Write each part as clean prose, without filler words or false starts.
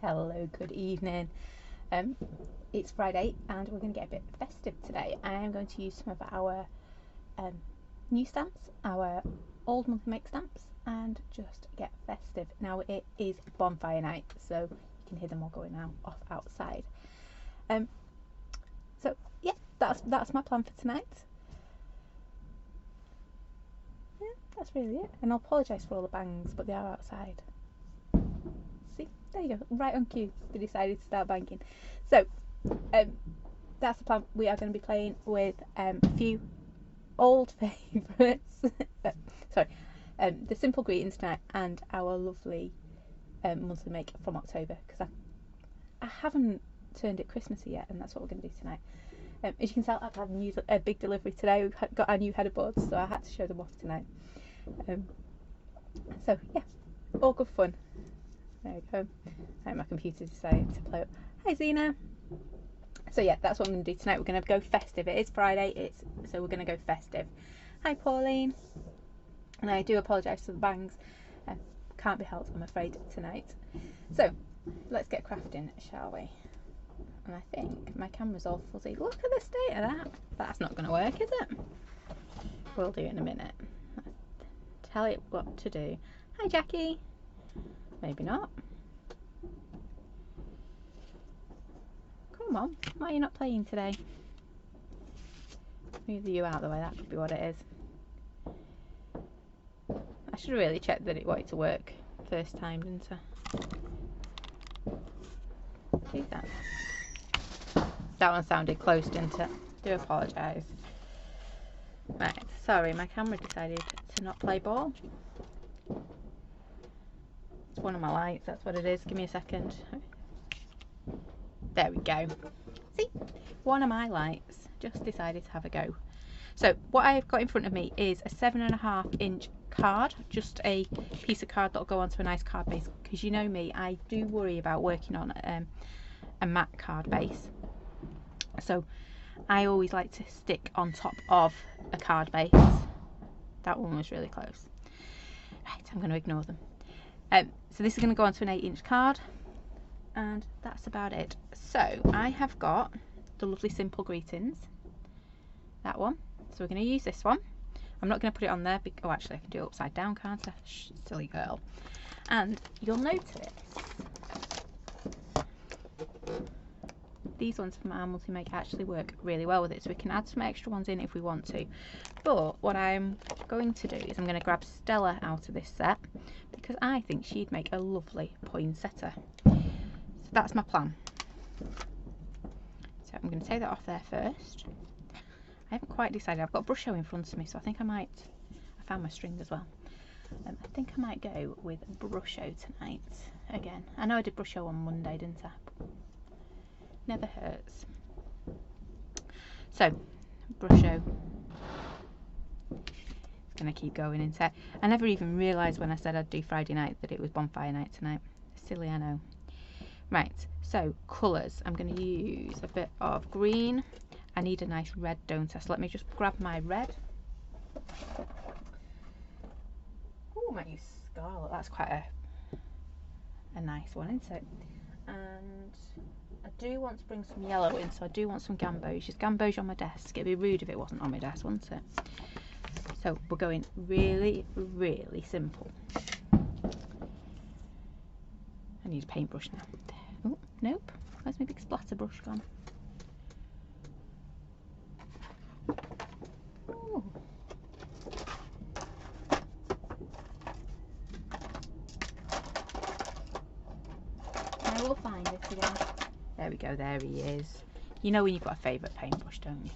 Hello, good evening. It's Friday and we're going to get a bit festive today. I am going to use some of our um, new stamps, our old monthly make stamps, and just get festive. Now it is bonfire night, so you can hear them all going off outside. So yeah, that's my plan for tonight. Yeah, that's really it. And I'll apologise for all the bangs, but they are outside. See, there you go, right on cue. They decided to start banging. So that's the plan. We are going to be playing with a few old favourites. Sorry, the simple greetings tonight and our lovely monthly make from October, because I haven't turned it Christmassy yet, and that's what we're going to do tonight. As you can tell, I've had a big delivery today. We've got our new header boards, so I had to show them off tonight. So yeah, all good fun. There we go. My computer decided to play up. Hi Zena. So yeah, that's what I'm going to do tonight. We're going to go festive. It is Friday, so we're going to go festive. Hi Pauline. And I do apologise for the bangs. Can't be helped, I'm afraid, tonight. So let's get crafting, shall we? And I think my camera's all fuzzy. Look at the state of that. That's not going to work, is it? We'll do it in a minute. Tell it what to do. Hi Jackie. Maybe not. Come on, why are you not playing today? Move you out of the way, that could be what it is. I should have really checked that it wanted to work first time, didn't I? See that? That one sounded close, didn't it? Do apologise. Right, sorry, my camera decided to not play ball. It's one of my lights, that's what it is. Give me a second. There we go. See? One of my lights just decided to have a go. So what I've got in front of me is a 7.5-inch card, just a piece of card that'll go onto a nice card base, because you know me, I do worry about working on a matte card base. So I always like to stick on top of a card base. That one was really close. Right, I'm going to ignore them. So this is going to go onto an 8-inch card, and that's about it. So I have got the lovely simple greetings, that one. So we're going to use this one. I'm not going to put it on there. Oh, actually, I can do it upside down, can't I? Shh, silly girl. And you'll notice these ones from our multi-make actually work really well with it, so we can add some extra ones in if we want to. But what I'm going to do is I'm going to grab Stella out of this set, because I think she'd make a lovely poinsettia. So that's my plan. So I'm going to take that off there first. I haven't quite decided. I've got Brusho in front of me, so I think I found my string as well. I think I might go with Brusho tonight again. I know I did Brusho on Monday, didn't I? Never hurts. So Brusho. It's going to keep going into. I never even realised when I said I'd do Friday night that it was bonfire night tonight. Silly, I know. Right, so colours. I'm going to use a bit of green. I need a nice red, don't I? So let me just grab my red. Oh, I might use scarlet. That's quite a nice one, isn't it? And I do want to bring some yellow in, so I do want some gamboge. There's gamboge on my desk. It'd be rude if it wasn't on my desk, wouldn't it? So we're going really, really simple. I need a paintbrush now. Oh, nope. Where's my big splatter brush gone? Ooh. I will find it again. There we go, there he is. You know when you've got a favourite paintbrush, don't you?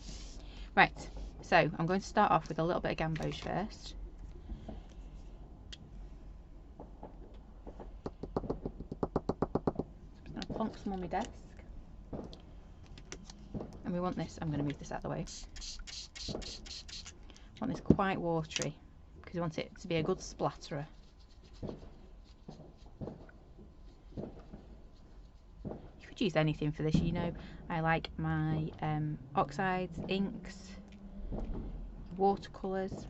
Right, so I'm going to start off with a little bit of gamboge first. I'm just going to plonk some on my desk. And we want this, I'm going to move this out of the way. I want this quite watery, because we want it to be a good splatterer. You could use anything for this, you know. I like my oxides, inks, watercolours.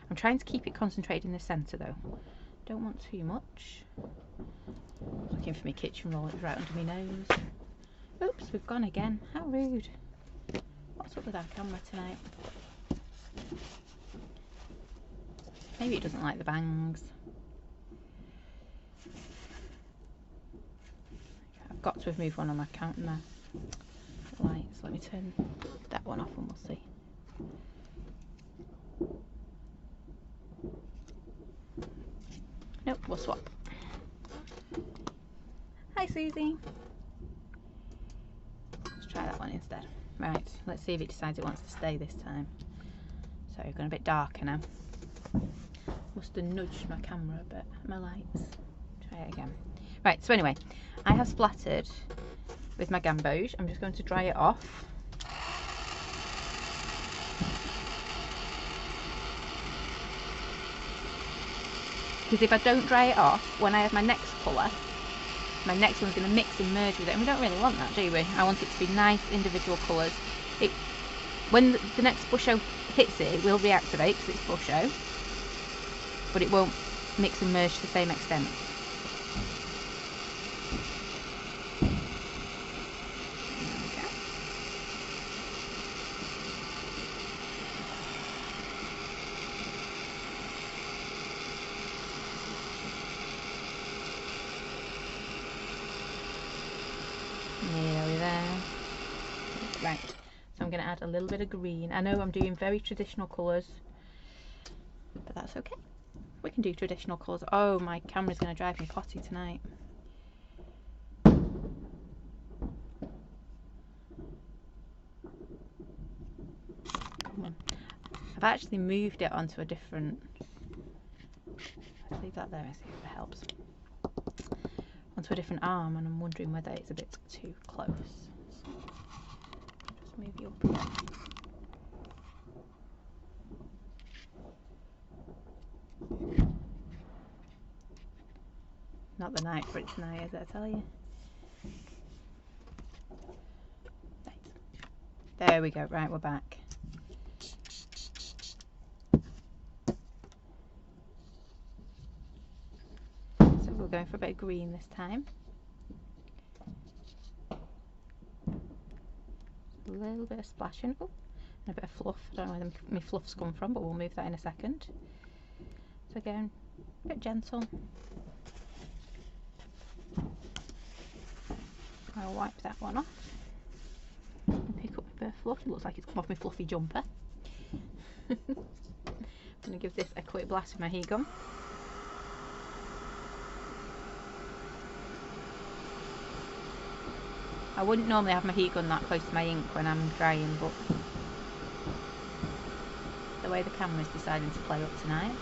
I'm trying to keep it concentrated in the centre though, Don't want too much. Looking for my kitchen roll, it's right under my nose. Oops, we've gone again. How rude. What's up with our camera tonight? Maybe it doesn't like the bangs. I've got to have moved one on my counter lights. Let me turn that one off and we'll see. Nope, we'll swap. Hi Susie. Let's try that one instead. Right, let's see if it decides it wants to stay this time. Sorry, gone a bit darker now. Must have nudged my camera a bit, my lights. Try it again. Right, so anyway, I have splattered with my gamboge. I'm just going to dry it off. Because if I don't dry it off, when I have my next colour, my next one's going to mix and merge with it, and we don't really want that, do we? I want it to be nice individual colours. When the next busho hits it, it will reactivate because it's busho, but it won't mix and merge to the same extent. Nearly there. Right, so I'm going to add a little bit of green. I know I'm doing very traditional colours, but that's okay. We can do traditional colours. Oh, my camera's going to drive me potty tonight. Come on. I've actually moved it onto a different... Let's leave that there and see if it helps. Onto a different arm, and I'm wondering whether it's a bit too close. Just move you up again. Not the night for it tonight, is it, I tell you? Right. There we go, right, we're back. So we're going for a bit of green this time. A little bit of splashing. Oh, and a bit of fluff. I don't know where my fluff's come from, but we'll move that in a second. So again, a bit gentle. I'll wipe that one off and pick up a bit of fluff. It looks like it's come off my fluffy jumper. I'm going to give this a quick blast with my heat gun. I wouldn't normally have my heat gun that close to my ink when I'm drying, but the way the camera's deciding to play up tonight.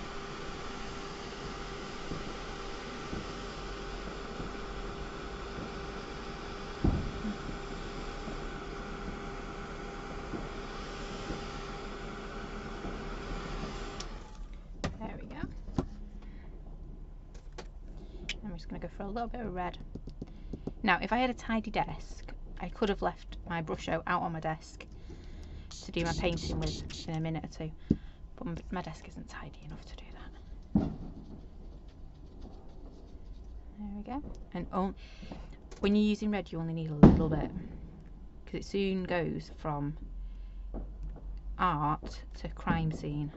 There we go. I'm just going to go for a little bit of red. Now, if I had a tidy desk, I could have left my brusho out on my desk to do my painting with in a minute or two, but my desk isn't tidy enough to do that. There we go. And when you're using red, you only need a little bit, because it soon goes from art to crime scene.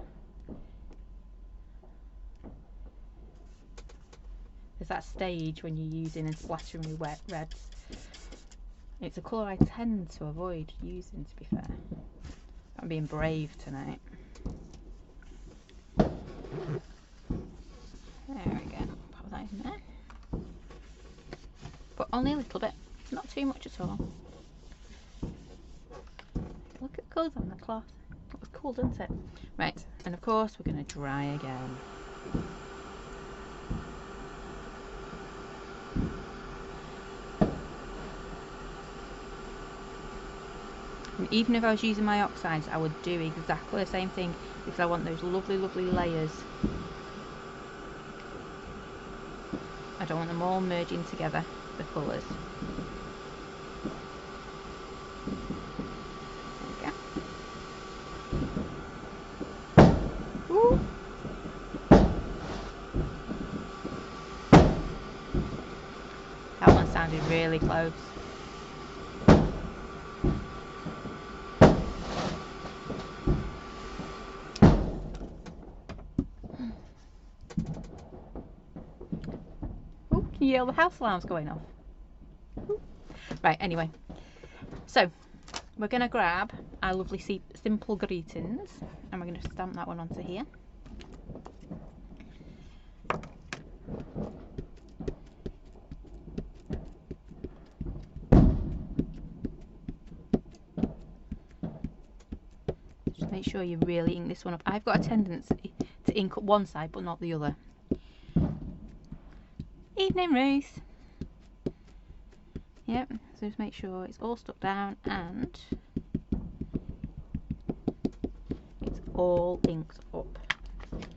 There's that stage when you're using and splattering with wet reds. It's a colour I tend to avoid using, to be fair. I'm being brave tonight. There we go. Pop that in there. But only a little bit. Not too much at all. Look at the colours on the cloth. It was cool, doesn't it? Right, and of course we're going to dry again. And even if I was using my oxides, I would do exactly the same thing, because I want those lovely, lovely layers. I don't want them all merging together, the colours. There we go. Ooh. really close. Oh, can you hear the house alarms going off? Ooh. Right, anyway. So, we're going to grab our lovely simple greetings and we're going to stamp that one onto here. Just make sure you really ink this one up. I've got a tendency to ink up one side but not the other. Evening, Ruth. Yep, so just make sure it's all stuck down and it's all inked up.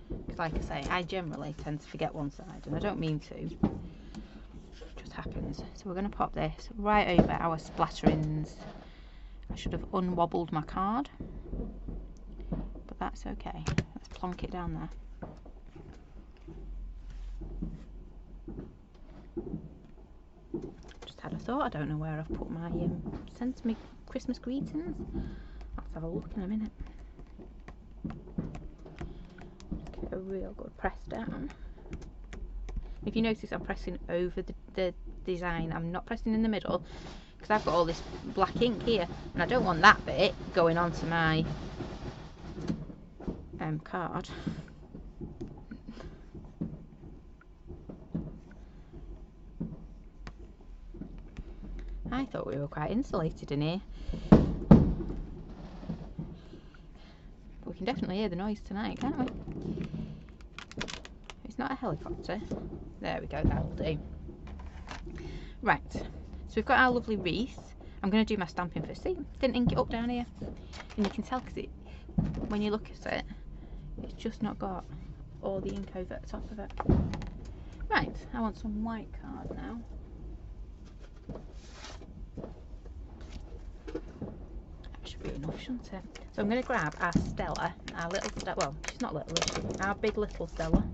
Because like I say, I generally tend to forget one side and I don't mean to. It just happens. So we're going to pop this right over our splatterings. I should have unwobbled my card, but that's okay. Let's plonk it down there. Just had a thought, I don't know where I've put my sent me Christmas greetings. Let's have a look in a minute. Just get a real good press down. If you notice, I'm pressing over the design. I'm not pressing in the middle because I've got all this black ink here and I don't want that bit going onto my card. I thought we were quite insulated in here. But we can definitely hear the noise tonight, can't we? It's not a helicopter. There we go, that'll do. Right, so we've got our lovely wreath. I'm going to do my stamping first. See, didn't ink it up down here. And you can tell because when you look at it, it's just not got all the ink over the top of it. Right, I want some white card now. That should be enough, shouldn't it? So I'm going to grab our Stella, our little Stella, well, she's not little, our big little Stella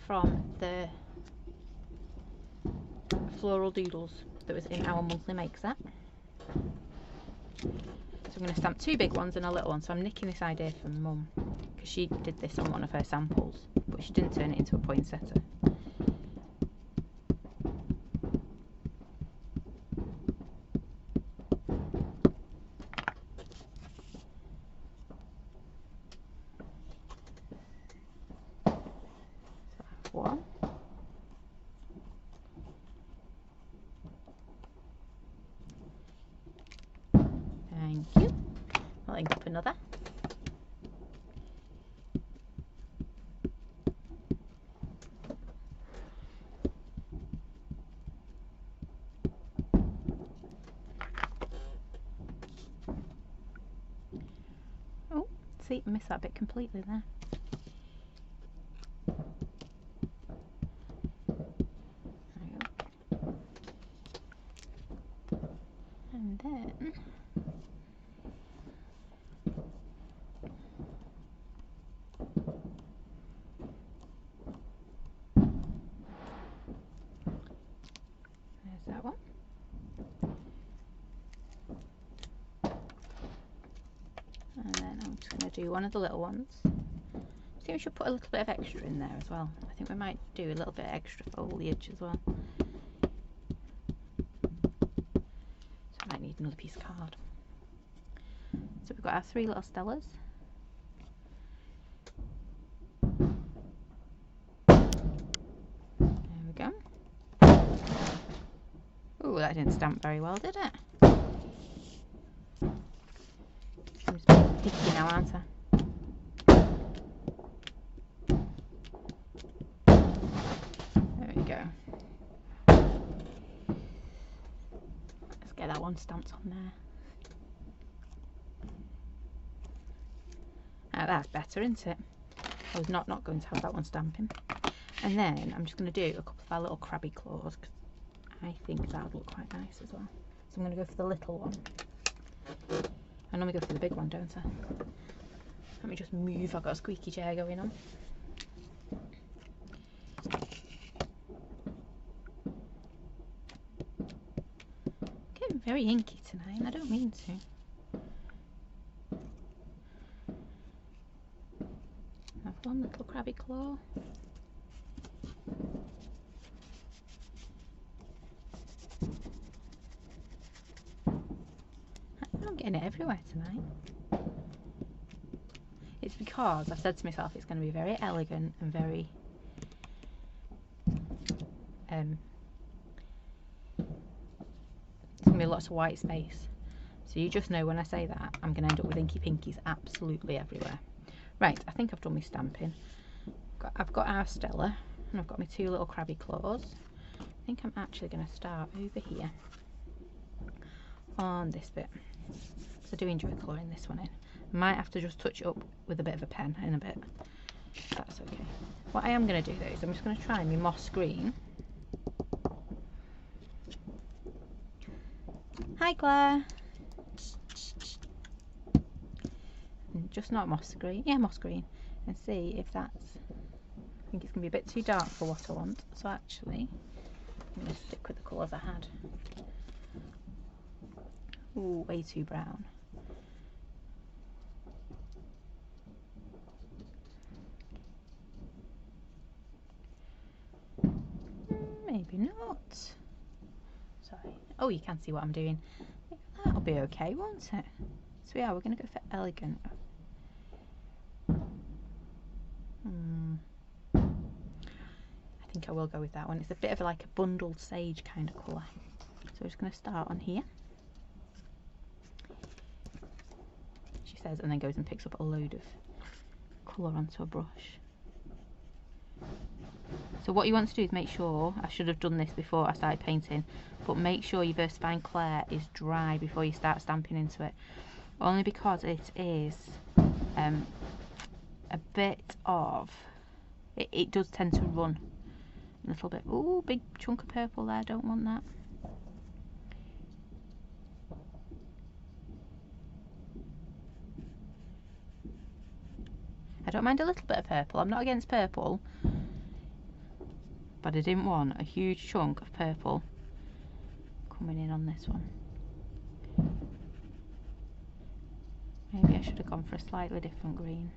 from the Floral Doodles that was in our monthly make set. So I'm going to stamp two big ones and a little one. So I'm nicking this idea from Mum because she did this on one of her samples, but she didn't turn it into a poinsettia. One. Thank you. I'll ink up another. Oh, see, I missed that bit completely there. And then there's that one. And then I'm just going to do one of the little ones. I think we should put a little bit of extra in there as well. I think we might do a little bit extra foliage as well. So I might need another piece of card. So we've got our three little Stellas. There we go. Oh, that didn't stamp very well, did it? I'm just being picky now, aren't I? There we go. Let's get that one stamped on there. That's better, isn't it? I was not going to have that one stamping. And then I'm just going to do a couple of our little crabby claws because I think that would look quite nice as well. So I'm going to go for the little one. I normally go for the big one, don't I? Let me just move, I've got a squeaky chair going on. very inky tonight, and I don't mean to. Have one little crabby claw. I'm getting it everywhere tonight. It's because I've said to myself it's going to be very elegant and very there's going to be lots of white space. So you just know when I say that, I'm going to end up with inky pinkies absolutely everywhere. Right, I think I've done my stamping. I've got our Stella, and I've got my two little crabby claws. I think I'm actually going to start over here on this bit. So I do enjoy colouring this one in. I might have to just touch it up with a bit of a pen in a bit. That's okay. What I am going to do though is I'm just going to try my moss green. Hi Claire. Just not moss green. Yeah, moss green. And see if that's... I think it's going to be a bit too dark for what I want. So actually, I'm going to stick with the colours I had. Ooh, way too brown. Maybe not. Sorry. Oh, you can see what I'm doing. That'll be okay, won't it? So yeah, we're going to go for elegant. I think I will go with that one. It's a bit of like a bundled sage kind of colour. So we're just going to start on here. She says, and then goes and picks up a load of colour onto a brush. So what you want to do is make sure, I should have done this before I started painting, but make sure your VersaFine Clair is dry before you start stamping into it. Only because it is a bit of, it does tend to run a little bit. Ooh, big chunk of purple there, don't want that. I don't mind a little bit of purple, I'm not against purple, but I didn't want a huge chunk of purple coming in on this one. Maybe I should have gone for a slightly different green.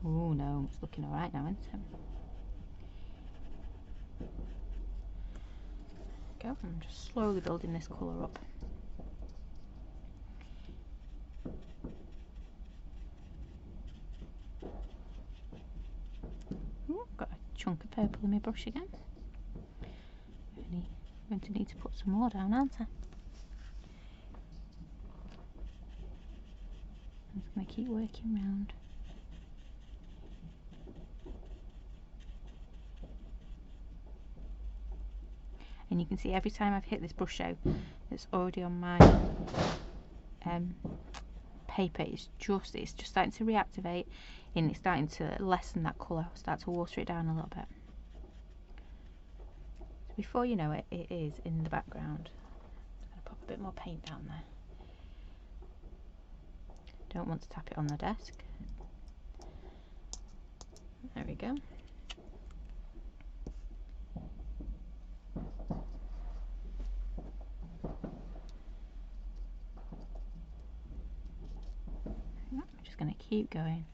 Oh no, it's looking alright now, isn't it? There we go, I'm just slowly building this colour up. Ooh, got a chunk of purple in my brush again. I'm going to need to put some more down, aren't I? I'm just going to keep working round. And you can see every time I've hit this brush out that's already on my paper, it's just starting to reactivate and it's starting to lessen that colour, start to water it down a little bit. So before you know it, it is in the background. I'm going to pop a bit more paint down there. Don't want to tap it on the desk. There we go. I'm just going to keep going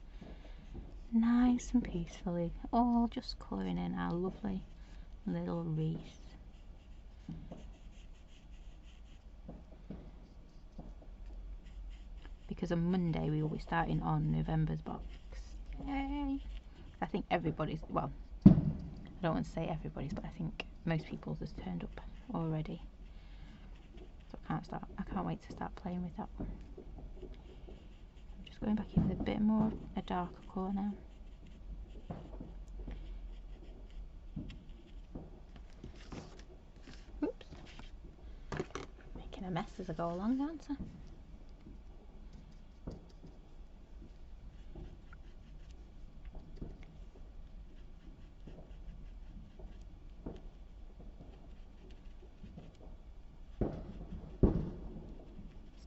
nice and peacefully, all just colouring in our lovely little wreath. Because on Monday we will be starting on November's box. Yay! I think everybody's, well, I don't want to say everybody's, but I think most people's has turned up already. So I can't wait to start playing with that one. I'm just going back in with a bit more, a darker colour now. Oops. Making a mess as I go along, aren't I?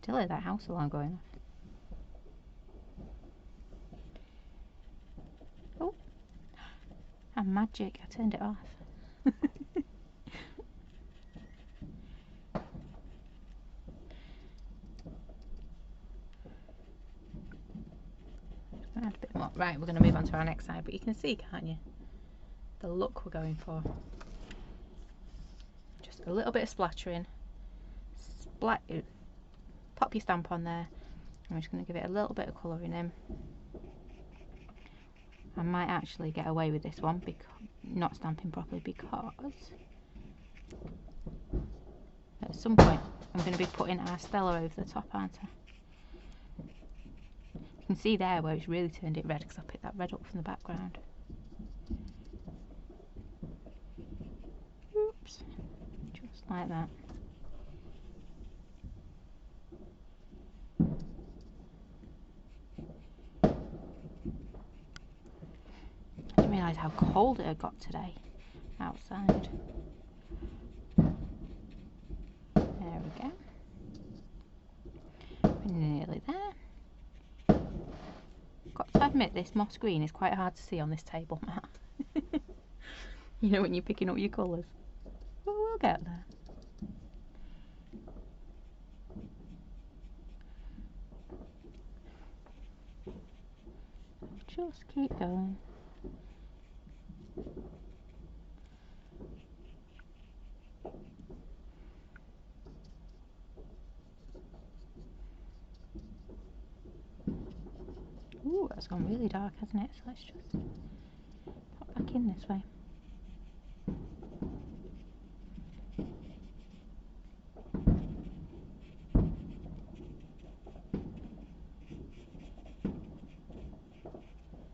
Still hear that house alarm going off. Oh, I'm magic, I turned it off. Add a bit more. Right, we're going to move on to our next side, but you can see, can't you, the look we're going for. Just a little bit of splattering. Pop your stamp on there. I'm just going to give it a little bit of colouring in. I might actually get away with this one, because not stamping properly, because at some point I'm going to be putting our Stella over the top, aren't I? You can see there where it's really turned it red, because I picked that red up from the background. Oops, just like that. I didn't realise how cold it had got today outside. There we go. We're nearly there. Got to admit, this moss green is quite hard to see on this table mat. You know, when you're picking up your colours. But we'll get there. Just keep going. Ooh, that's gone really dark, hasn't it? So let's just pop back in this way.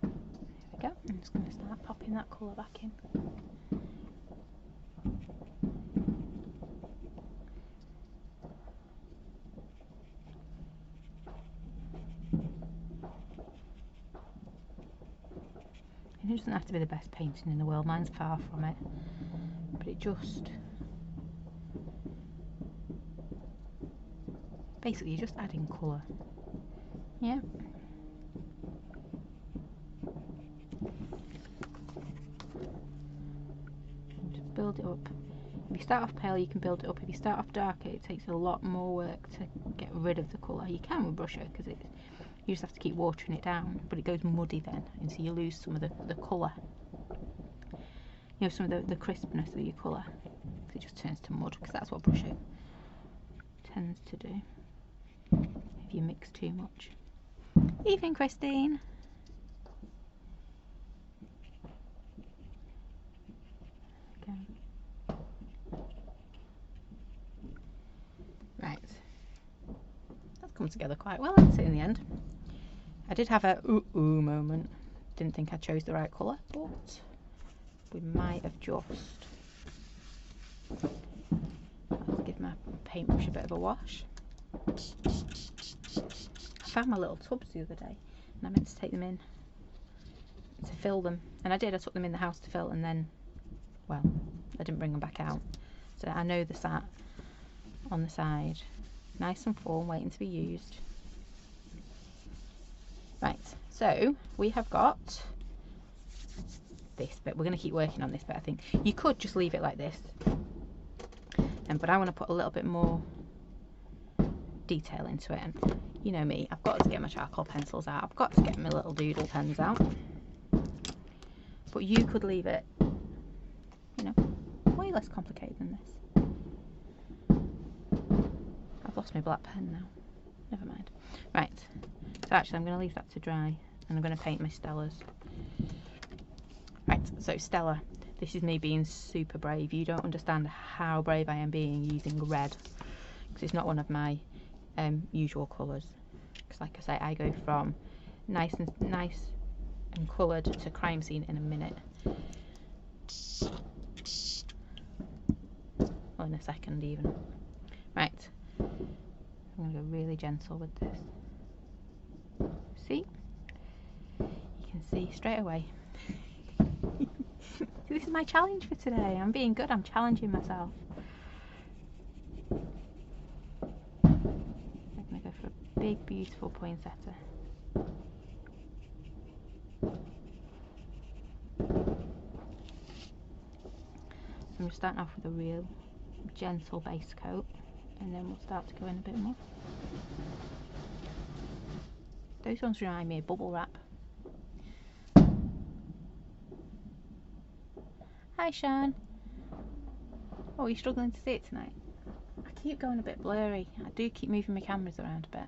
There we go. I'm just going to start popping that colour back in. It doesn't have to be the best painting in the world, mine's far from it, but it just, basically you're just adding colour, yeah. Just build it up. If you start off pale you can build it up, if you start off darker it takes a lot more work to get rid of the colour. You can with brush it, because you just have to keep watering it down, but it goes muddy then, and so you lose some of the colour. You know, some of the crispness of your colour, because it just turns to mud, because that's what brushing tends to do if you mix too much. Evening, Christine. Okay. Right. That's come together quite well, hasn't it, in the end? I did have a ooh moment. Didn't think I chose the right colour, but we might have just. Let's give my paintbrush a bit of a wash. I found my little tubs the other day and I meant to take them in to fill them, and I did. I took them in the house to fill, and then, well, I didn't bring them back out. So I know they're sat on the side, nice and full, waiting to be used. Right, so we have got this bit. We're going to keep working on this bit, I think. You could just leave it like this, but I want to put a little bit more detail into it. And you know me, I've got to get my charcoal pencils out. I've got to get my little doodle pens out. But you could leave it, you know, way less complicated than this. I've lost my black pen now. Never mind. Right, so actually I'm going to leave that to dry, and I'm going to paint my Stellas. Right, so Stella, this is me being super brave. You don't understand how brave I am being using red, because it's not one of my usual colours. Because like I say, I go from nice and coloured to crime scene in a minute. Well, in a second even. Right, I'm going to go really gentle with this. See? You can see straight away. This is my challenge for today. I'm being good, I'm challenging myself. I'm going to go for a big, beautiful poinsettia. So I'm just starting off with a real gentle base coat, and then we'll start to go in a bit more. Those ones remind me of bubble wrap. Hi, Sean. Oh, you're struggling to see it tonight? I keep going a bit blurry. I do keep moving my cameras around a bit.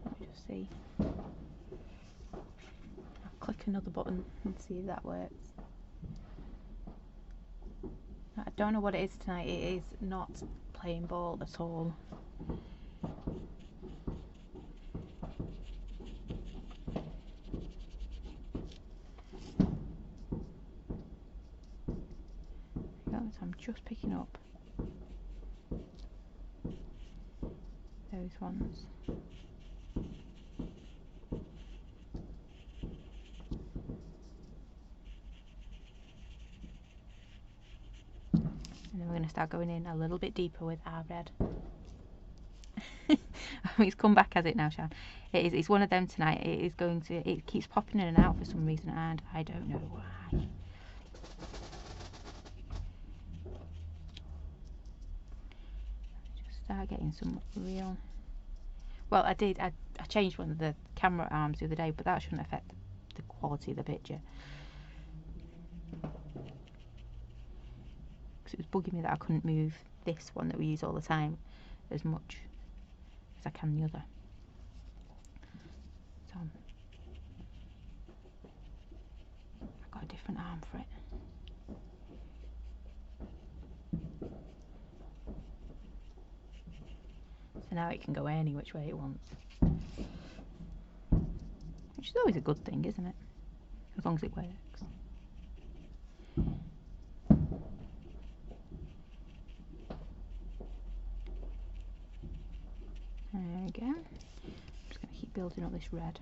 Let me just see. I'll click another button and see if that works. I don't know what it is tonight. It is not playing ball at all. I'm just picking up those ones. And then we're going to start going in a little bit deeper with our red. It's come back, has it now, Sean? It's one of them tonight. It keeps popping in and out for some reason, and I don't know why. Just start getting some real... Well, I changed one of the camera arms the other day, but that shouldn't affect the quality of the picture. Because it was bugging me that I couldn't move this one that we use all the time as much as I can the other. So I've got a different arm for it. So now it can go any which way it wants. Which is always a good thing, isn't it? As long as it works. There we go. I'm just going to keep building up this red.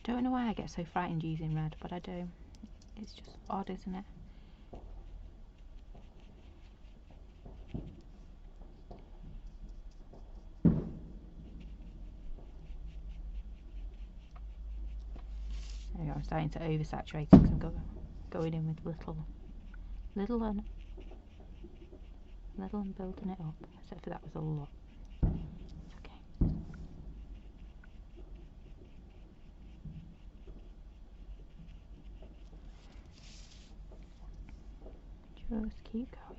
Don't know why I get so frightened using red, but I do. It's just odd, isn't it? There we go. I'm starting to oversaturate it because I'm going in with little and building it up. Except for that was a lot. It's okay. Just keep going.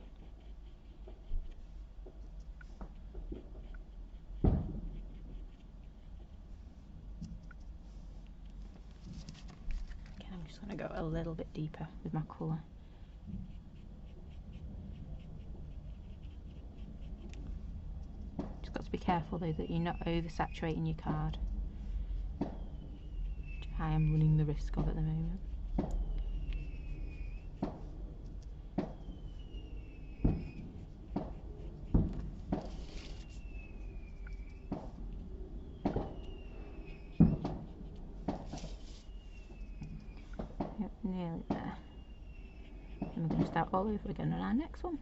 Okay, I'm just going to go a little bit deeper with my colour. Just got to be careful though that you're not oversaturating your card, which I am running the risk of at the moment. Yep, nearly there. And we're going to start all over again on our next one.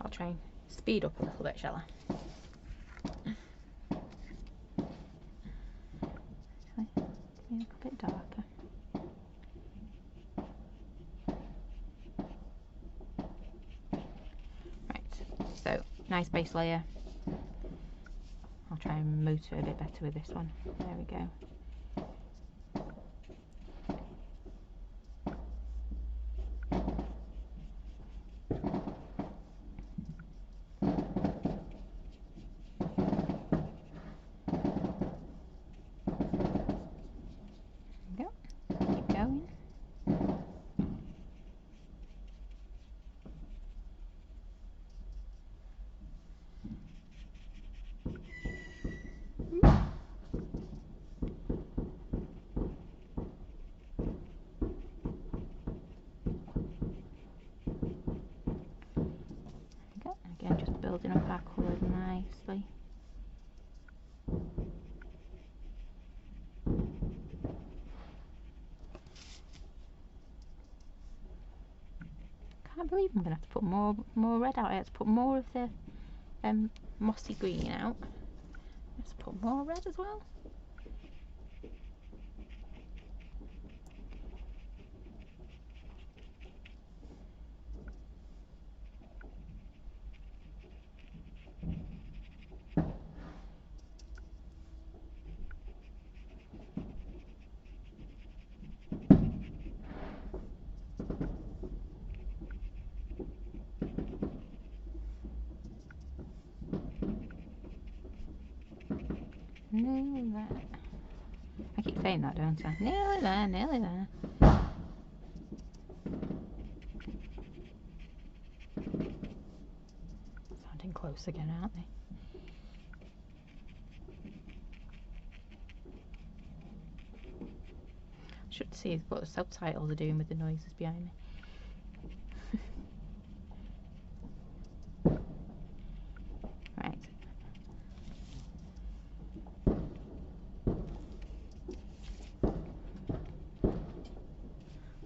I'll try and speed up a little bit, shall I? Actually, be a little bit darker. Right, so nice base layer. I'll try and motor a bit better with this one. There we go. Again, just building up our colours nicely. Can't believe I'm going to have to put more red out. I had to put more of the mossy green out. Let's put more red as well. Nearly there. I keep saying that, don't I? Nearly there, nearly there. Sounding close again, aren't they? Should see what the subtitles are doing with the noises behind me. Right.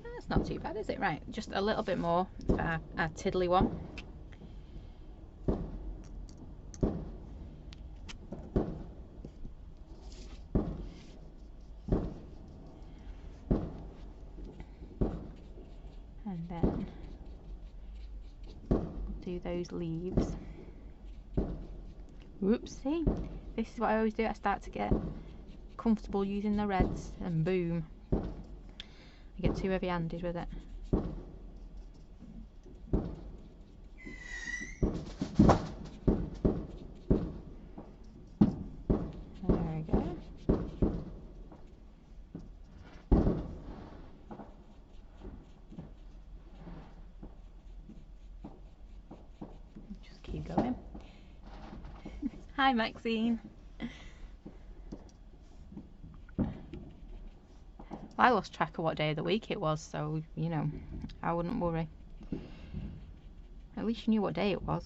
That's not too bad, is it? Right, just a little bit more for our tiddly one. And then do those leaves. Whoopsie. This is what I always do. I start to get comfortable using the reds and boom. I get too heavy-handed with it. There we go. Just keep going. Hi Maxine. I lost track of what day of the week it was, so you know, I wouldn't worry. At least you knew what day it was.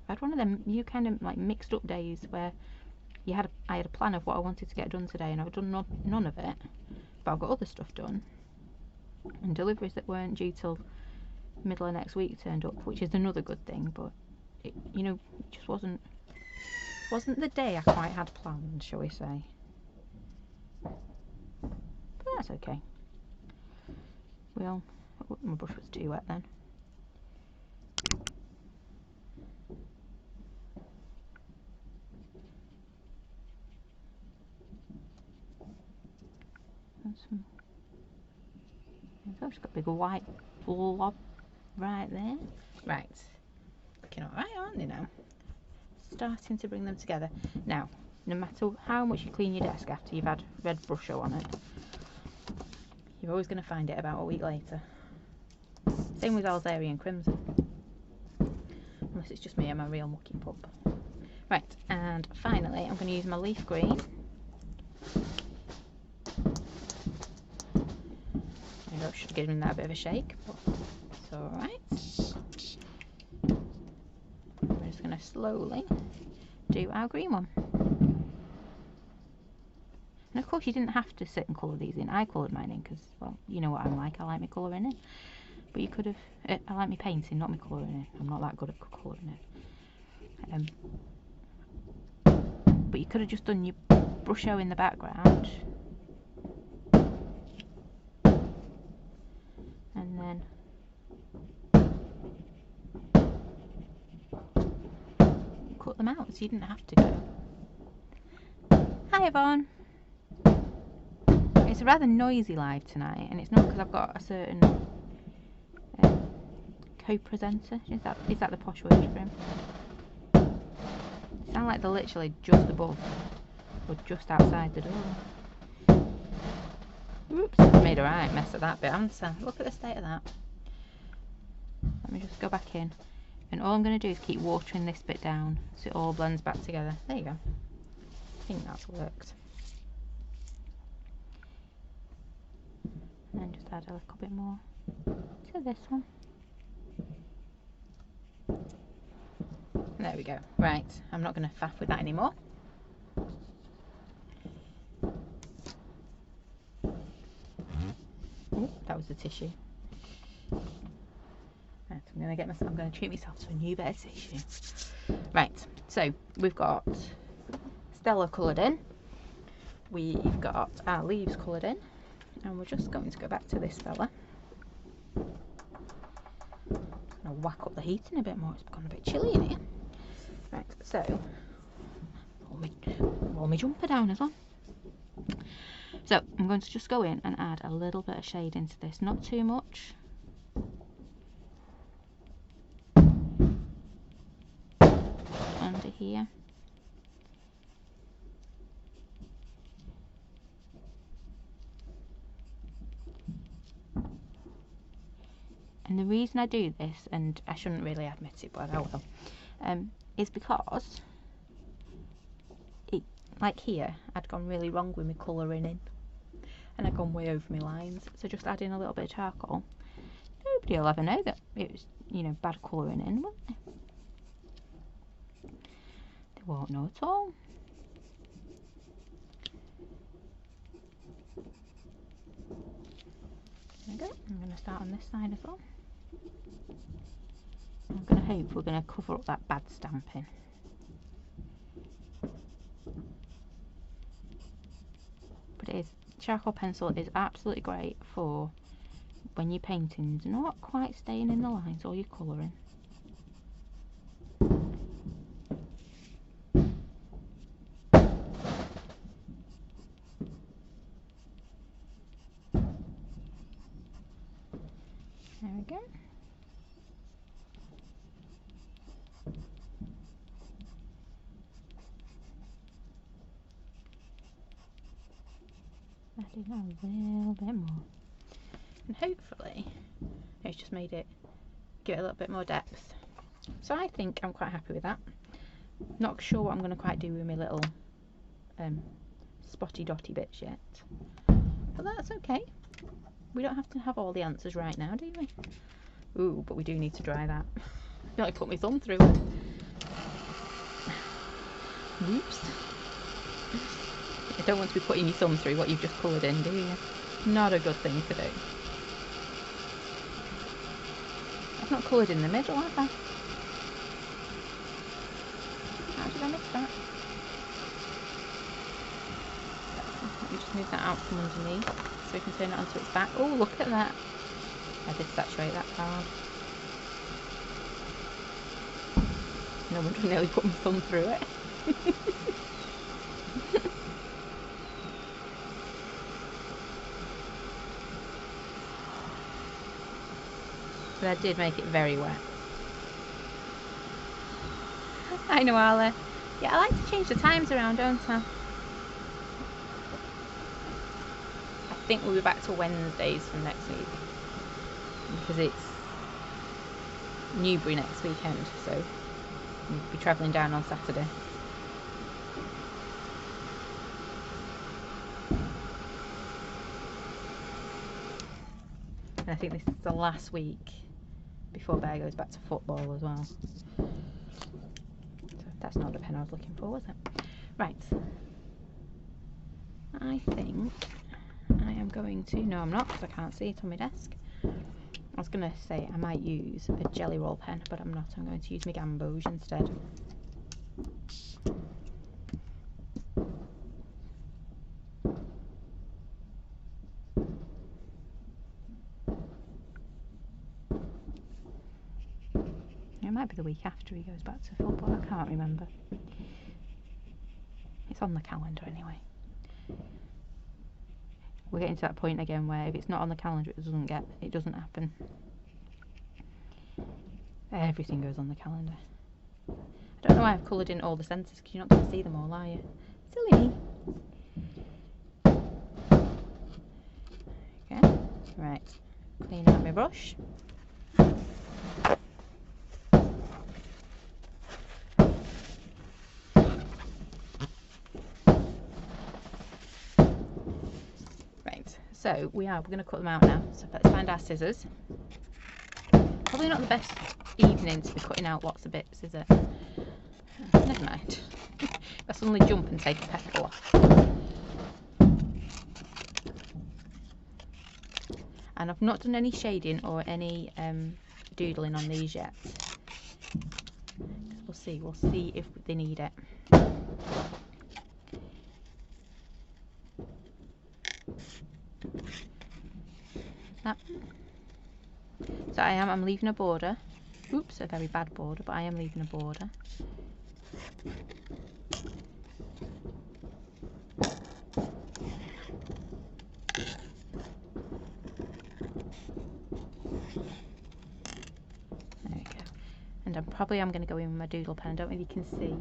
I had one of them, you kind of like mixed up days where I had a plan of what I wanted to get done today, and I've done none of it, but I've got other stuff done. And deliveries that weren't due till middle of next week turned up, which is another good thing, but it, you know, it just wasn't the day I quite had planned, shall we say. But that's okay. Well, my brush was too wet then. I've just got a big white blob right there. Right. Looking alright, aren't they now? Starting to bring them together. Now, no matter how much you clean your desk after you've had red brusho on it, you're always going to find it about a week later. Same with Alzarian Crimson. Unless it's just me and my real mucky pup. Right, and finally I'm going to use my leaf green. I should have given that a bit of a shake, but it's alright. We're just going to slowly do our green one. And of course you didn't have to sit and colour these in. I coloured mine in because, well, you know what I'm like. I like my colouring in. But you could have... I like my painting, not my colouring in. I'm not that good at colouring in. But you could have just done your brusho in the background. And then... cut them out, so you didn't have to go. Hi Yvonne! It's a rather noisy live tonight, and it's not because I've got a certain co-presenter. Is that the posh word for him? They sound like they're literally just above or just outside the door. Oops, I've made a right mess of that bit, haven't I? Look at the state of that. Let me just go back in, and all I'm going to do is keep watering this bit down so it all blends back together. There you go. I think that's worked. And then just add a little bit more to this one. There we go. Right, I'm not going to faff with that anymore. Ooh, that was the tissue. Right, I'm going to treat myself to a new bit of tissue. Right, so we've got Stella coloured in. We've got our leaves coloured in. And we're just going to go back to this fella. I'll whack up the heating a bit more. It's become a bit chilly in here. Right, so roll my jumper down as well. So I'm going to just go in and add a little bit of shade into this, not too much. Under here. And the reason I do this, and I shouldn't really admit it, but I will, is because, like here, I'd gone really wrong with my colouring in. And I'd gone way over my lines. So just adding a little bit of charcoal, nobody will ever know that it was, you know, bad colouring in, will they? They won't know at all. There we go. I'm going to start on this side as well. I'm going to hope we're going to cover up that bad stamping. But it is, charcoal pencil is absolutely great for when you're painting, you're not quite staying in the lines or you're colouring. There we go. Adding a little bit more. And hopefully it's just made it, give it a little bit more depth. So I think I'm quite happy with that. Not sure what I'm going to quite do with my little spotty dotty bits yet. But that's okay. We don't have to have all the answers right now, do we? Ooh, but we do need to dry that. I feel like I put my thumb through it. Whoops. You don't want to be putting your thumb through what you've just coloured in, do you? Not a good thing to do. I've not coloured in the middle, have I? How did I miss that? Let me just move that out from underneath so we can turn it onto its back. Oh, look at that. I did saturate that card. No wonder I nearly put my thumb through it. But I did make it very wet. I know, I'll, yeah, I like to change the times around, don't I? I think we'll be back to Wednesdays from next week. Because it's Newbury next weekend, so we'll be travelling down on Saturday. And I think this is the last week before Bear goes back to football as well. So that's not the pen I was looking for, was it? Right. I think I am going to, no I'm not because I can't see it on my desk. I was going to say I might use a jelly roll pen, but I'm not. I'm going to use my Gamboge instead. It might be the week after he goes back to football, I can't remember. It's on the calendar anyway. We're getting to that point again where if it's not on the calendar it doesn't happen. Everything goes on the calendar. I don't know why I've coloured in all the centres because you're not going to see them all, are you? Silly. Okay, right. Clean out my brush. So we're going to cut them out now. So let's find our scissors. Probably not the best evening to be cutting out lots of bits, is it? Never mind. I suddenly jump and take a petal off. And I've not done any shading or any doodling on these yet. We'll see if they need it. So I'm leaving a border. Oops, a very bad border, but I am leaving a border. There we go. And I'm going to go in with my doodle pen. I don't know if you can see.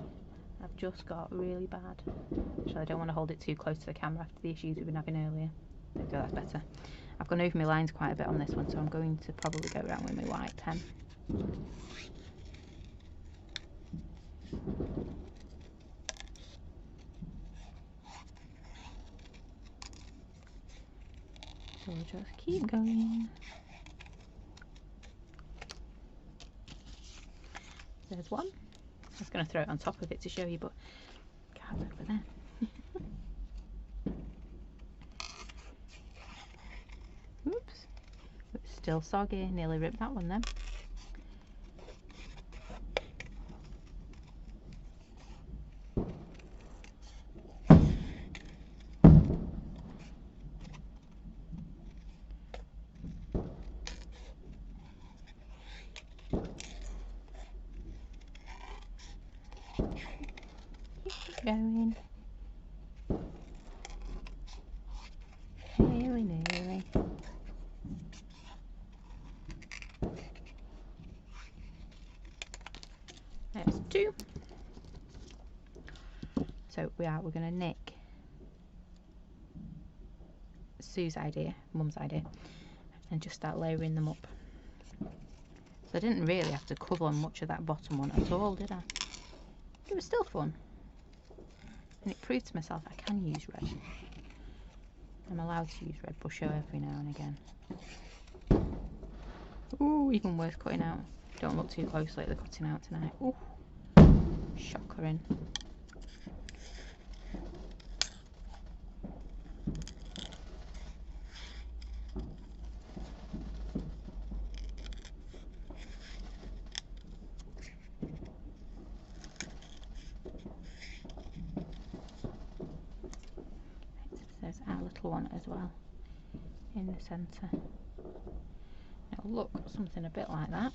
I've just got really bad. Actually, I don't want to hold it too close to the camera after the issues we've been having earlier. There we go, that's better. I've gone over my lines quite a bit on this one, so I'm going to probably go around with my white pen. So we'll just keep going. There's one. I was going to throw it on top of it to show you, but can't over there. Oops. It's still soggy. Nearly ripped that one then. Going. Nearly. There's two. So we're going to nick Sue's idea, Mum's idea, and just start layering them up. So I didn't really have to cover on much of that bottom one at all, did I? It was still fun. And it proved to myself I can use red. I'm allowed to use red brush every now and again. Ooh, even worse cutting out. Don't look too closely at the cutting out tonight. Ooh, shocker in. There's our little one as well in the centre. It'll look something a bit like that.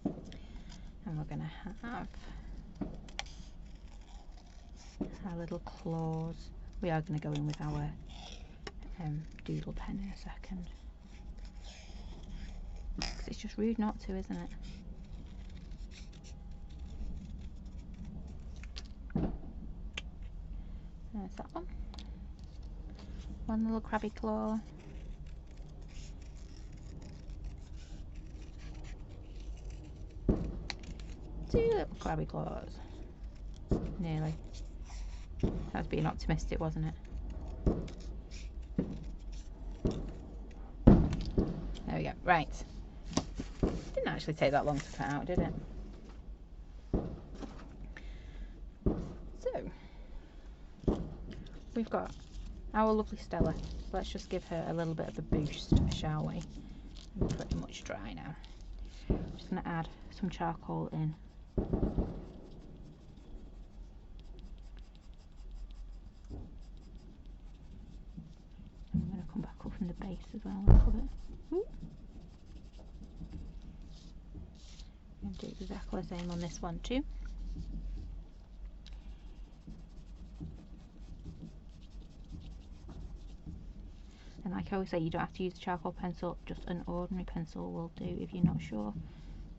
And we're going to have our little claws. We are going to go in with our doodle pen in a second. Because it's just rude not to, isn't it? There's that one. One little crabby claw. Two little crabby claws. Nearly. That was being optimistic, wasn't it? There we go. Right. Didn't actually take that long to cut out, did it? So, we've got our lovely Stella. Let's just give her a little bit of a boost, shall we? I'm pretty much dry now. I'm just going to add some charcoal in. I'm going to come back up from the base as well a little bit. Ooh. I'm going to do exactly the same on this one too. And like I always say, you don't have to use a charcoal pencil, just an ordinary pencil will do if you're not sure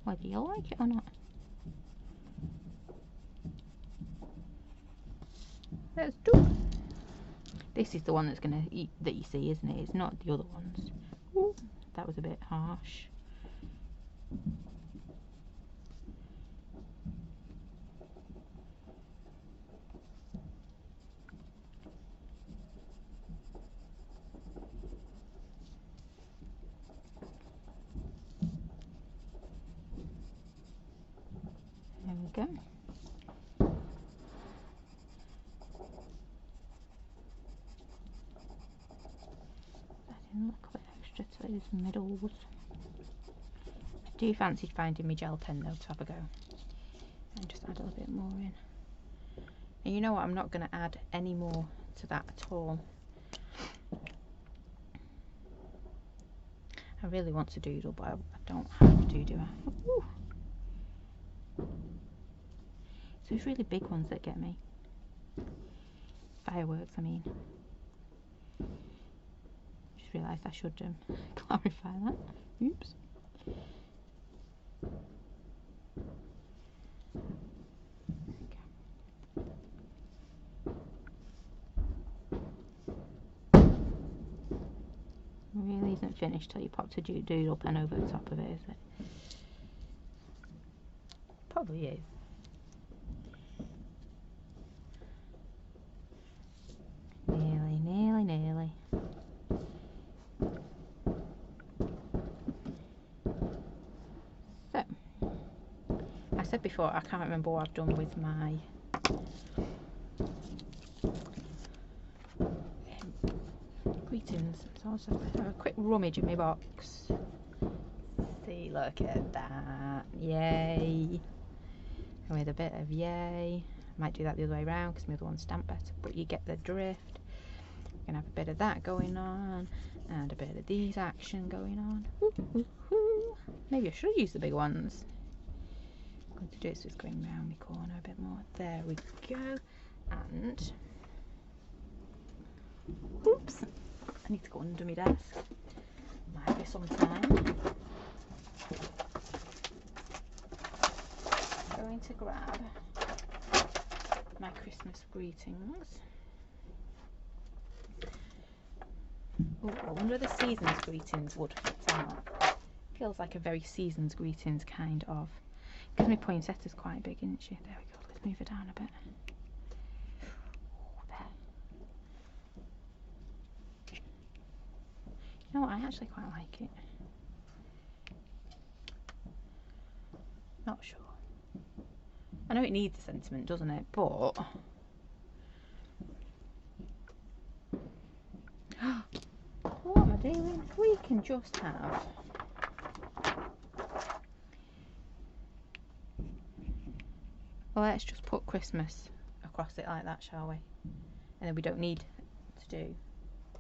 whether you like it or not. There's two. This is the one that's going to eat that you see, isn't it? It's not the other ones. Ooh, that was a bit harsh. There we go. Adding a little bit extra to those middles. I do fancy finding my gel pen though to have a go. And just add a little bit more in. And you know what, I'm not going to add any more to that at all. I really want to doodle, but I don't have to, do I? Ooh. So it's really big ones that get me. Fireworks, I mean. Just realised I should clarify that. Oops. finished till you popped a doodle pen over the top of it, is it? Probably is. Nearly, nearly, nearly. So, I said before, I can't remember what I've done with my greetings. So I'll just have a quick rummage in my box. See, look at that. Yay. And with a bit of yay. I might do that the other way around because my other one's stamped better, but you get the drift. We're going to have a bit of that going on and a bit of these action going on. Ooh, ooh, ooh. Maybe I should use the big ones. I'm going to do it so it's going round my corner a bit more. There we go. And oops, I need to go under my desk. Might be some time. I'm going to grab my Christmas greetings. Ooh, I wonder if the season's greetings would fit or not. Feels like a very season's greetings kind of. Because my poinsettia's quite big, isn't she? There we go. Let's move it down a bit. Ooh, there. You know what? I actually quite like it. Not sure. I know it needs a sentiment, doesn't it? But what am I doing? We can just have well, let's just put Christmas across it like that, shall we? And then we don't need to do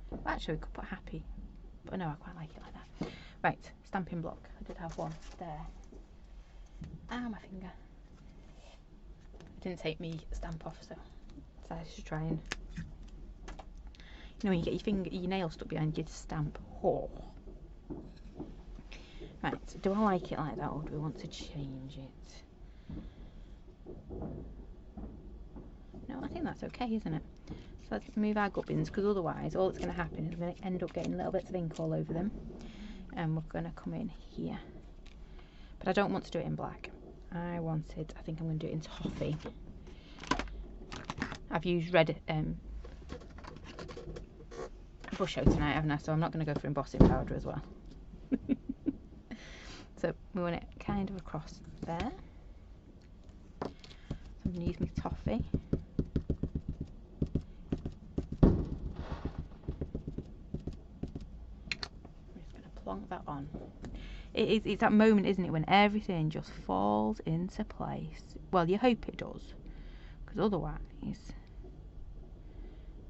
well, actually we could put happy, but no, I quite like it like that. Right, stamping block. I did have one there. Ah, my finger. It didn't take me stamp off, so I decided to try and, you know, when you get your finger, your nail stuck behind your stamp. Oh. Right, do I like it like that, or do we want to change it? No, I think that's okay, isn't it? So let's move our gubbins, because otherwise all that's going to happen is we're going to end up getting little bits of ink all over them, and we're going to come in here. But I don't want to do it in black. I think I'm going to do it in toffee. I've used red brush out tonight, haven't I? So I'm not going to go for embossing powder as well. So we want it kind of across there. So I'm going to use my toffee. I'm just going to plonk that on. It's that moment, isn't it, when everything just falls into place. Well, you hope it does, because otherwise,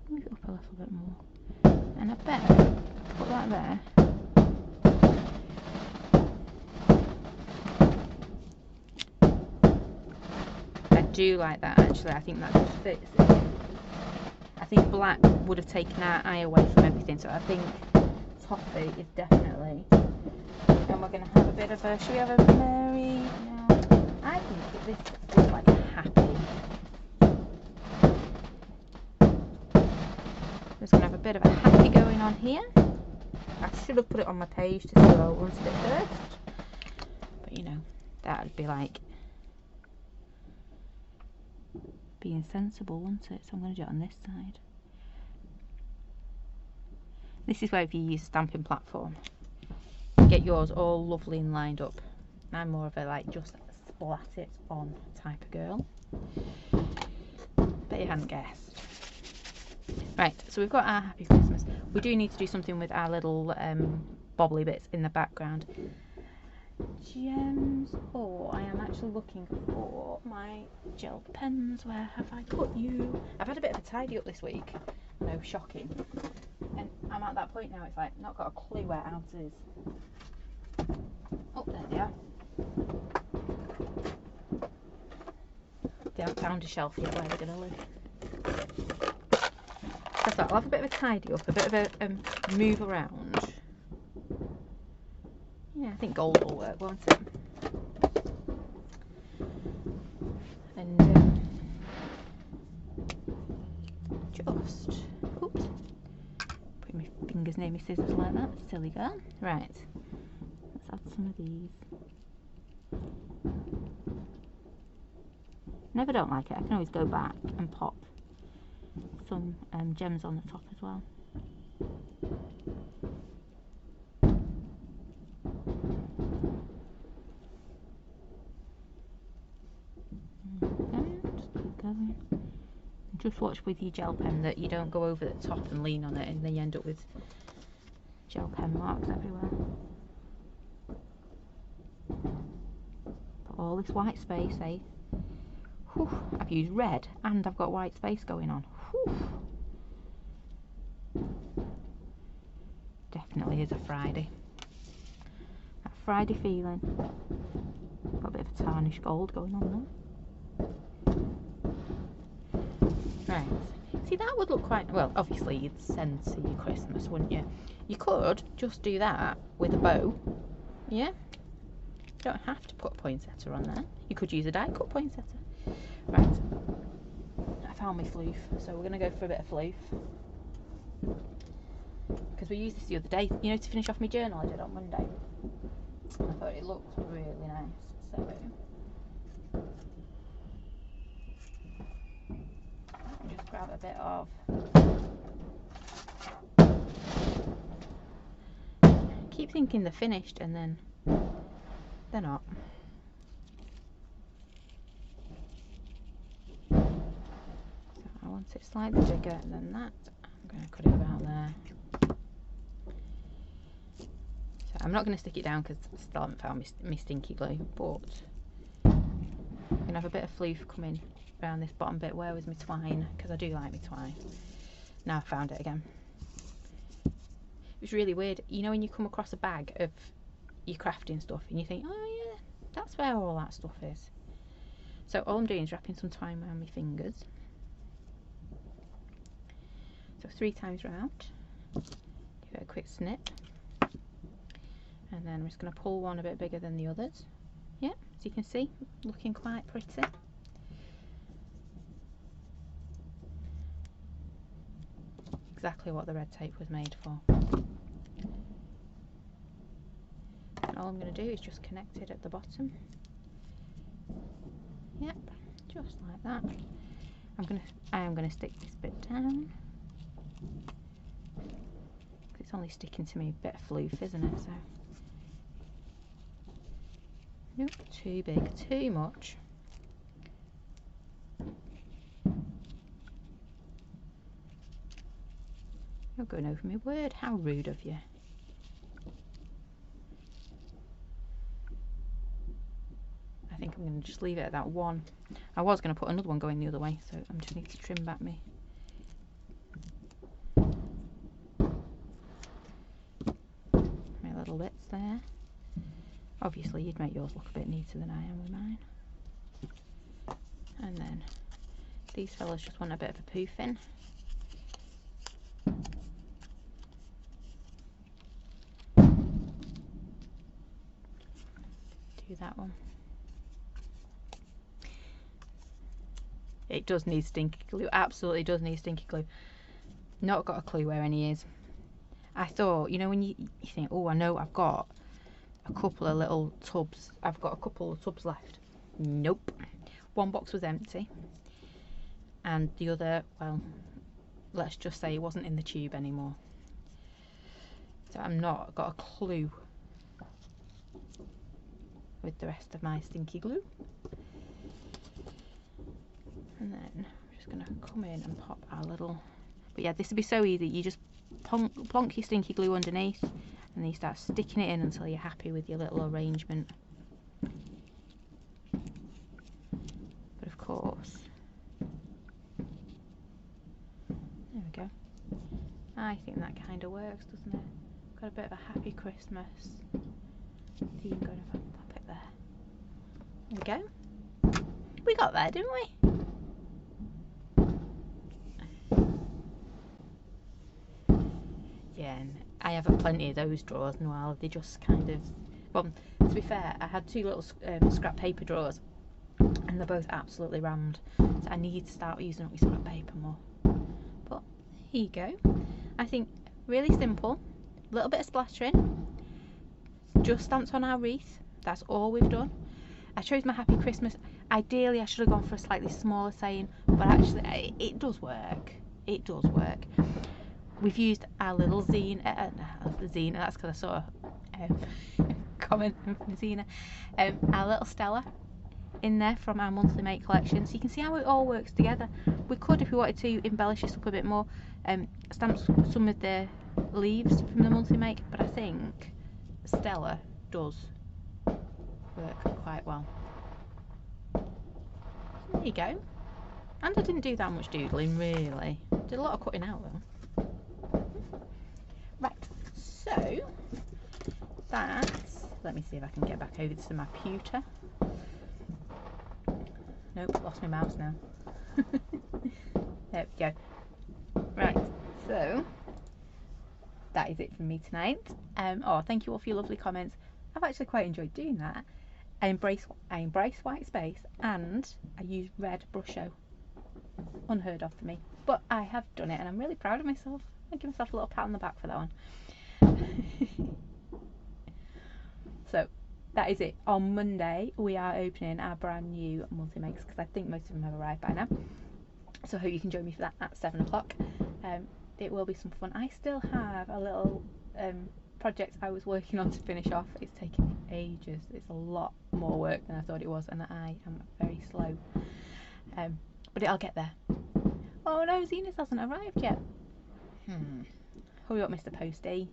move it up a little bit more. And I bet put that there. I do like that actually. I think that just fits it. I think black would have taken our eye away from everything, so I think toffee is definitely. And we're going to have a bit of a, should we have a merry? No, I think this looks like a happy. Just going to have a bit of a happy going on here. I should have put it on my page to see what I wanted it first. But you know, that would be like being sensible, wouldn't it? So I'm going to do it on this side. This is where if you use a stamping platform, get yours all lovely and lined up. I'm more of a like just splat it on type of girl. Bet you hadn't guessed. Right, so we've got our Happy Christmas. We do need to do something with our little bobbly bits in the background. Gems. Oh, I am actually looking for my gel pens. Where have I put you? I've had a bit of a tidy up this week. No, shocking. And I'm at that point now, it's like not got a clue where ours is. Oh, there they are. They haven't found a shelf yet where they're going to live. So I thought I'll have a bit of a tidy up, a bit of a move around. Yeah, I think gold will work, won't it? And just, oops, put my fingers near my scissors like that, silly girl. Right, let's add some of these. Never don't like it, I can always go back and pop some gems on the top as well. Just keep going. Just watch with your gel pen that you don't go over the top and lean on it and then you end up with gel pen marks everywhere. But all this white space, eh? Whew, I've used red and I've got white space going on. Whew. Definitely is a Friday. That Friday feeling. Got a bit of a tarnish gold going on there. Right. See, that would look quite... Well, obviously you'd send to your Christmas, wouldn't you? You could just do that with a bow. Yeah? You don't have to put a poinsettia on there. You could use a die cut poinsettia. Right. I found my floof, so we're going to go for a bit of floof. Because we used this the other day, you know, to finish off my journal I did on Monday. I thought it looked really nice, so I'll just grab a bit of keep thinking they're finished and then they're not. So I want it slightly bigger than that. I'm going to cut it about there. So I'm not going to stick it down because I still haven't found my stinky glue, but I'm going to have a bit of floof coming around this bottom bit. Where was my twine? Because I do like my twine. Now I found it again. It was really weird, you know, when you come across a bag of your crafting stuff and you think, oh yeah, that's where all that stuff is. So all I'm doing is wrapping some twine around my fingers. So 3 times round. Give it a quick snip. And then I'm just going to pull one a bit bigger than the others. Yeah, as you can see, looking quite pretty. Exactly what the red tape was made for. And all I'm going to do is just connect it at the bottom. Yep, just like that. I am going to stick this bit down. It's only sticking to me a bit of floof, isn't it? So, nope, too big, too much. You're going over my word. How rude of you. I think I'm going to just leave it at that one. I was going to put another one going the other way, so I just need to trim back my little bits there. Obviously you'd make yours look a bit neater than I am with mine. And then these fellas just want a bit of a poof in. Do that one. It does need stinky glue, absolutely does need stinky glue. Not got a clue where any is. I thought, you know, when you think, oh, I know I've got a couple of little tubs, I've got a couple of tubs left. Nope. One box was empty and the other, well, let's just say it wasn't in the tube anymore. So I'm not got a clue with the rest of my stinky glue. And then I'm just going to come in and pop our little, but yeah, this would be so easy. You just plonk your stinky glue underneath and then you start sticking it in until you're happy with your little arrangement. But of course, there we go. I think that kind of works, doesn't it? Got a bit of a happy Christmas theme going if I can pop it there. There we go. We got there, didn't we? Yeah, and I have plenty of those drawers now. They just kind of, well, to be fair, I had 2 little scrap paper drawers and they're both absolutely rammed, so I need to start using up my scrap paper more. But here you go. I think Really simple. A little bit of splattering. Just stamped on our wreath. That's all we've done. I chose my Happy Christmas. Ideally, I should have gone for a slightly smaller saying, but actually, it does work. It does work. We've used our little zine. Zine. That's because I saw a comment from Zina. Our little Stella in there from our monthly make collection, so you can see how it all works together. We could, if we wanted to, embellish this up a bit more, stamp some of the leaves from the monthly make, but I think Stella does work quite well. There you go. And I didn't do that much doodling, really. Did a lot of cutting out though. Right, so that's, let me see if I can get back over to my pewter. Nope, lost my mouse now. There we go. Right, so that is it from me tonight. Oh, thank you all for your lovely comments. I've actually quite enjoyed doing that. I embrace white space, and I use red brusho. Unheard of for me, but I have done it, and I'm really proud of myself. I give myself a little pat on the back for that one. So that is it. On Monday we are opening our brand new monthly makes, because I think most of them have arrived by now. So I hope you can join me for that at 7 o'clock. It will be some fun. I still have a little project I was working on to finish off. It's taken me ages. It's a lot more work than I thought it was, and I am very slow. But I'll get there. Oh no, Zena's hasn't arrived yet. Hurry up, Mr. Postie.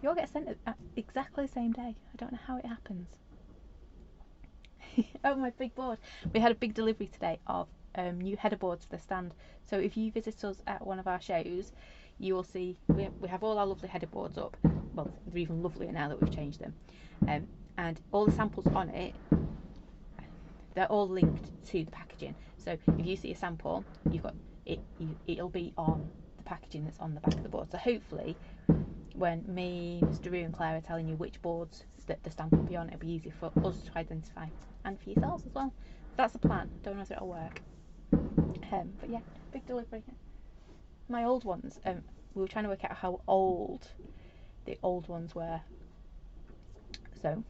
You all get sent at exactly the same day. I don't know how it happens. Oh, my big board. We had a big delivery today of new header boards for the stand. So if you visit us at one of our shows, you will see we have all our lovely header boards up. Well, they're even lovelier now that we've changed them. And all the samples on it, they're all linked to the packaging. So if you see a sample, you've got it. It'll be on the packaging that's on the back of the board. So hopefully, when me, Mr. Roo and Claire are telling you which boards that the stamp will be on, it'll be easier for us to identify, and for yourselves as well. That's the plan. Don't know if it'll work. But yeah, big delivery. My old ones, we were trying to work out how old the old ones were. So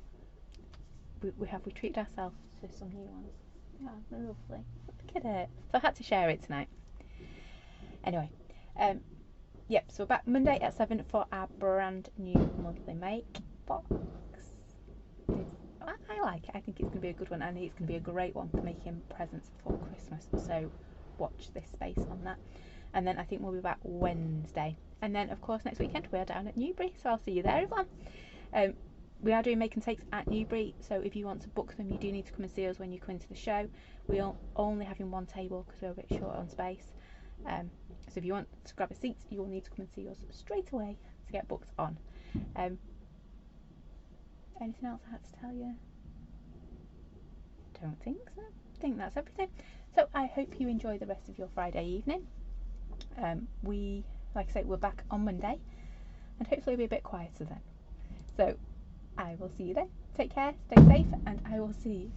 we treated ourselves to some new ones. Yeah, they're lovely. Look at it. So I had to share it tonight. Anyway, yep, so we're back Monday at 7 for our brand new monthly make box. I like it. I think it's going to be a good one, and it's going to be a great one for making presents for Christmas. So watch this space on that. And then I think we'll be back Wednesday. And then, of course, next weekend we're down at Newbury, so I'll see you there as well. We are doing make and takes at Newbury, so if you want to book them, you do need to come and see us when you come into the show. We are only having one table because we're a bit short on space. So if you want to grab a seat, you will need to come and see us straight away to get booked on. Anything else I had to tell you? Don't think so. I think that's everything. So I hope you enjoy the rest of your Friday evening. Like I say, we're back on Monday, and hopefully it'll be a bit quieter then. So I will see you then. Take care, stay safe, and I will see